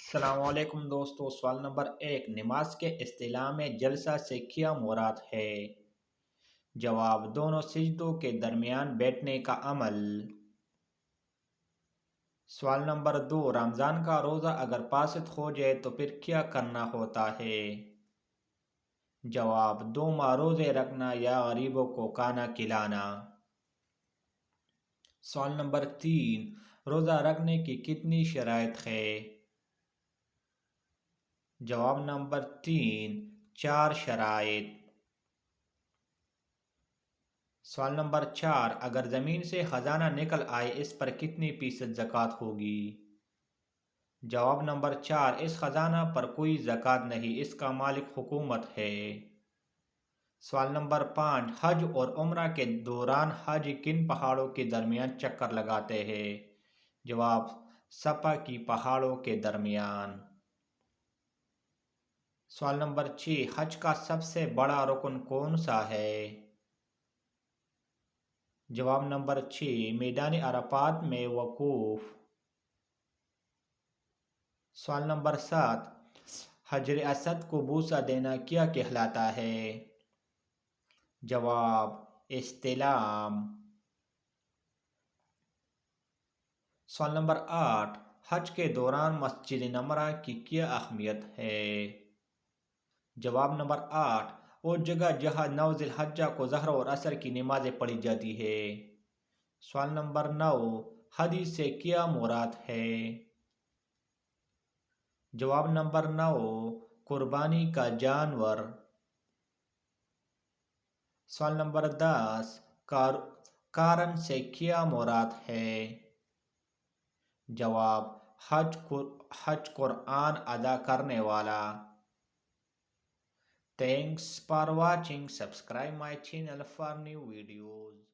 السلام علیکم دوستو، سوال نمبر 1، نماز کے اصطلاح میں جلسہ سے کیا مراد ہے؟ جواب: دونوں سجدوں کے درمیان بیٹھنے کا عمل۔ سوال نمبر 2، رمضان کا روزہ اگر فاسد ہو جائے تو پھر کیا کرنا ہوتا ہے؟ جواب: 2 ماہ روزے رکھنا یا غریبوں کو کھانا کھلانا۔ سوال نمبر 3، روزہ رکھنے کی کتنی شرائط ہے؟ جواب نمبر 3، 4 شرائط۔ سوال نمبر 4، اگر زمین سے خزانہ نکل آئے اس پر کتنی فیصد زکوٰۃ ہوگی؟ جواب نمبر 4، اس خزانہ پر کوئی زکوٰۃ نہیں، اس کا مالک حکومت ہے۔ سوال نمبر 5، حج اور عمرہ کے دوران حج کن پہاڑوں کے درمیان چکر لگاتے ہیں؟ جواب: صفا کی پہاڑوں کے درمیان۔ سوال نمبر 6، حج کا سب سے بڑا رکن کون سا ہے؟ جواب نمبر 6، میدان عرفات میں وقوف۔ سوال نمبر 7، حجر اسود کو بوسہ دینا کیا کہلاتا ہے؟ جواب: استلام۔ سوال نمبر 8، حج کے دوران مسجد نمرہ کی کیا اہمیت ہے؟ جواب نمبر 8، وہ جگہ جہاں 9 ذی الحجہ کو ظہر اور عصر کی نمازیں پڑھی جاتی ہے۔ سوال نمبر 9، حدیث سے کیا مراد ہے؟ جواب نمبر 9، قربانی کا جانور۔ سوال نمبر 10، قارن سے کیا مراد ہے؟ جواب: حج قرآن ادا کرنے والا۔ Thanks for watching. Subscribe my channel for new videos.